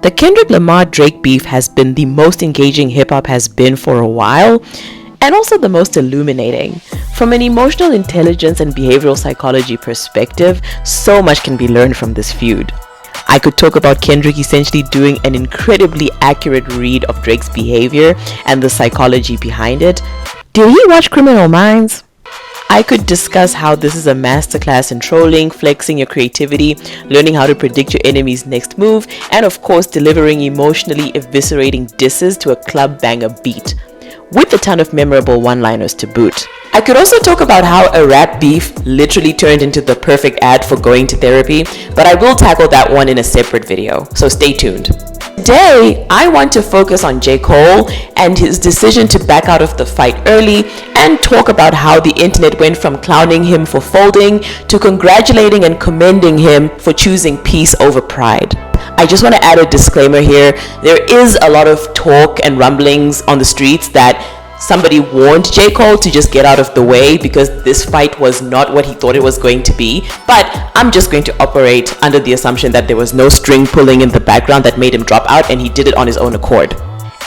The Kendrick Lamar-Drake beef has been the most engaging hip-hop has been for a while, and also the most illuminating. From an emotional intelligence and behavioral psychology perspective, so much can be learned from this feud. I could talk about Kendrick essentially doing an incredibly accurate read of Drake's behavior and the psychology behind it. Did he watch Criminal Minds? I could discuss how this is a masterclass in trolling, flexing your creativity, learning how to predict your enemy's next move, and of course delivering emotionally eviscerating disses to a club banger beat, with a ton of memorable one-liners to boot. I could also talk about how a rap beef literally turned into the perfect ad for going to therapy, but I will tackle that one in a separate video, so stay tuned. Today, I want to focus on J. Cole and his decision to back out of the fight early and talk about how the internet went from clowning him for folding to congratulating and commending him for choosing peace over pride. I just want to add a disclaimer here. There is a lot of talk and rumblings on the streets that somebody warned J. Cole to just get out of the way because this fight was not what he thought it was going to be. But I'm just going to operate under the assumption that there was no string pulling in the background that made him drop out, and he did it on his own accord.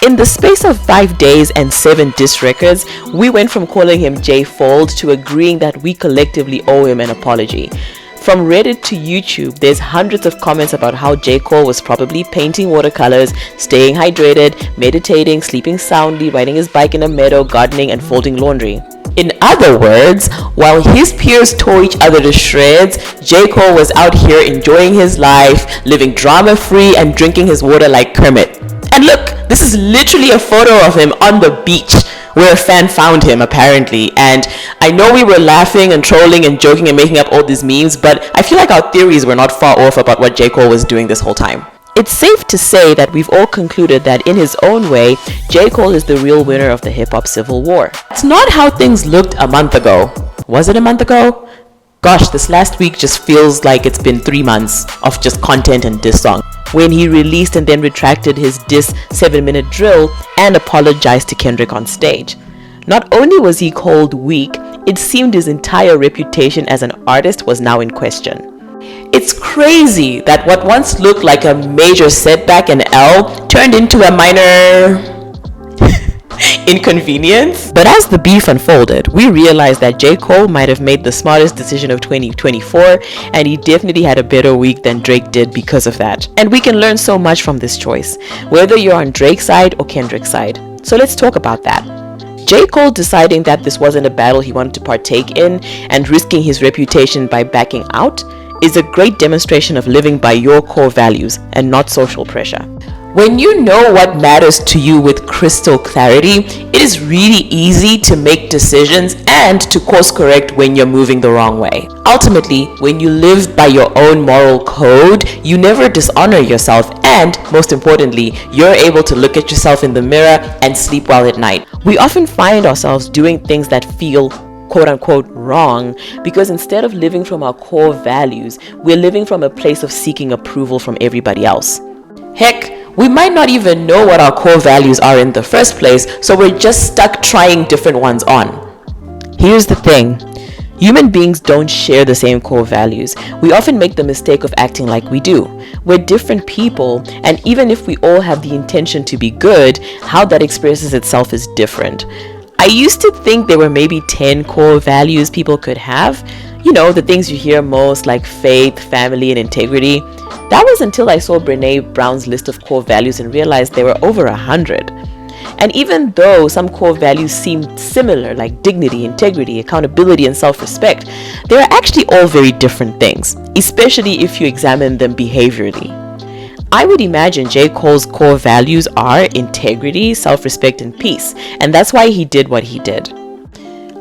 In the space of 5 days and 7 diss records, we went from calling him J. Fold to agreeing that we collectively owe him an apology. From Reddit to YouTube, there's hundreds of comments about how J. Cole was probably painting watercolors, staying hydrated, meditating, sleeping soundly, riding his bike in a meadow, gardening, and folding laundry. In other words, while his peers tore each other to shreds, J. Cole was out here enjoying his life, living drama-free, and drinking his water like Kermit. And look, this is literally a photo of him on the beach, where a fan found him apparently. And I know we were laughing and trolling and joking and making up all these memes, but I feel like our theories were not far off about what J. Cole was doing this whole time. It's safe to say that we've all concluded that in his own way, J. Cole is the real winner of the hip-hop civil war. It's not how things looked a month ago. Was it a month ago? Gosh, this last week just feels like it's been 3 months of just content and diss song. When he released and then retracted his diss 7-minute drill and apologized to Kendrick on stage. Not only was he called weak, it seemed his entire reputation as an artist was now in question. It's crazy that what once looked like a major setback and L turned into a minor inconvenience. But as the beef unfolded, we realized that J. Cole might have made the smartest decision of 2024, and he definitely had a better week than Drake did because of that. And we can learn so much from this choice, whether you're on Drake's side or Kendrick's side. So let's talk about that. J. Cole deciding that this wasn't a battle he wanted to partake in and risking his reputation by backing out is a great demonstration of living by your core values and not social pressure. When you know what matters to you with crystal clarity, it is really easy to make decisions and to course correct when you're moving the wrong way. Ultimately, when you live by your own moral code, you never dishonor yourself, and most importantly, you're able to look at yourself in the mirror and sleep well at night. We often find ourselves doing things that feel quote-unquote wrong because instead of living from our core values, we're living from a place of seeking approval from everybody else. Heck, we might not even know what our core values are in the first place, so we're just stuck trying different ones on. Here's the thing. Human beings don't share the same core values. We often make the mistake of acting like we do. We're different people, and even if we all have the intention to be good, how that expresses itself is different. I used to think there were maybe 10 core values people could have. You know, the things you hear most like faith, family, and integrity. That was until I saw Brené Brown's list of core values and realized there were over 100. And even though some core values seemed similar, like dignity, integrity, accountability, and self-respect, they are actually all very different things, especially if you examine them behaviorally. I would imagine J. Cole's core values are integrity, self-respect, and peace, and that's why he did what he did.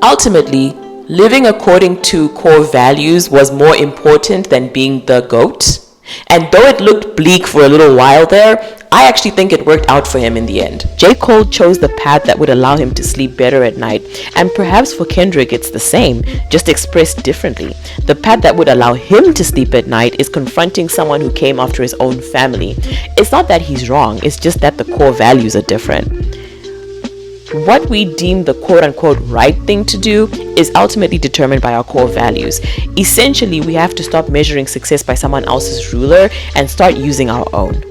Ultimately, living according to core values was more important than being the GOAT. And though it looked bleak for a little while there, I actually think it worked out for him in the end. J. Cole chose the path that would allow him to sleep better at night, and perhaps for Kendrick it's the same, just expressed differently. The path that would allow him to sleep at night is confronting someone who came after his own family. It's not that he's wrong, it's just that the core values are different. What we deem the quote-unquote right thing to do is ultimately determined by our core values. Essentially, we have to stop measuring success by someone else's ruler and start using our own.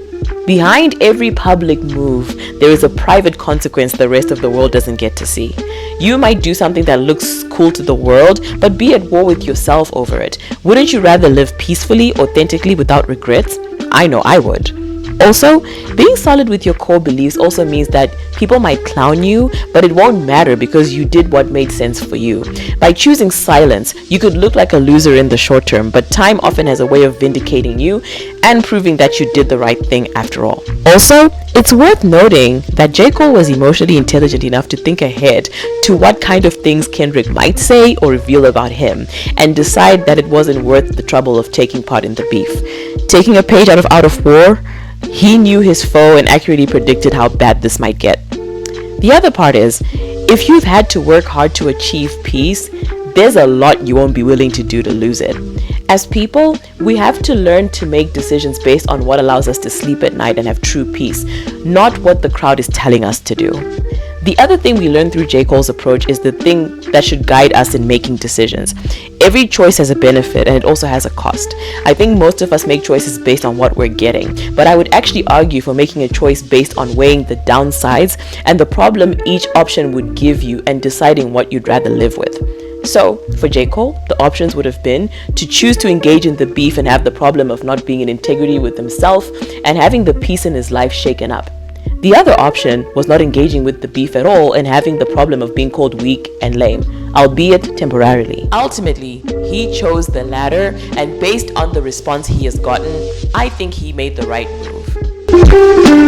Behind every public move, there is a private consequence the rest of the world doesn't get to see. You might do something that looks cool to the world, but be at war with yourself over it. Wouldn't you rather live peacefully, authentically, without regrets? I know I would. Also, being solid with your core beliefs also means that people might clown you, but it won't matter because you did what made sense for you. By choosing silence, you could look like a loser in the short term, but time often has a way of vindicating you and proving that you did the right thing after all. Also, it's worth noting that J. Cole was emotionally intelligent enough to think ahead to what kind of things Kendrick might say or reveal about him, and decide that it wasn't worth the trouble of taking part in the beef. Taking a page out of War, he knew his foe and accurately predicted how bad this might get. The other part is, if you've had to work hard to achieve peace, there's a lot you won't be willing to do to lose it. As people, we have to learn to make decisions based on what allows us to sleep at night and have true peace, not what the crowd is telling us to do. The other thing we learn through J. Cole's approach is the thing that should guide us in making decisions. Every choice has a benefit and it also has a cost. I think most of us make choices based on what we're getting, but I would actually argue for making a choice based on weighing the downsides and the problem each option would give you and deciding what you'd rather live with. So, for J. Cole, the options would have been to choose to engage in the beef and have the problem of not being in integrity with himself and having the peace in his life shaken up. The other option was not engaging with the beef at all and having the problem of being called weak and lame, albeit temporarily. Ultimately, he chose the latter, and based on the response he has gotten, I think he made the right move.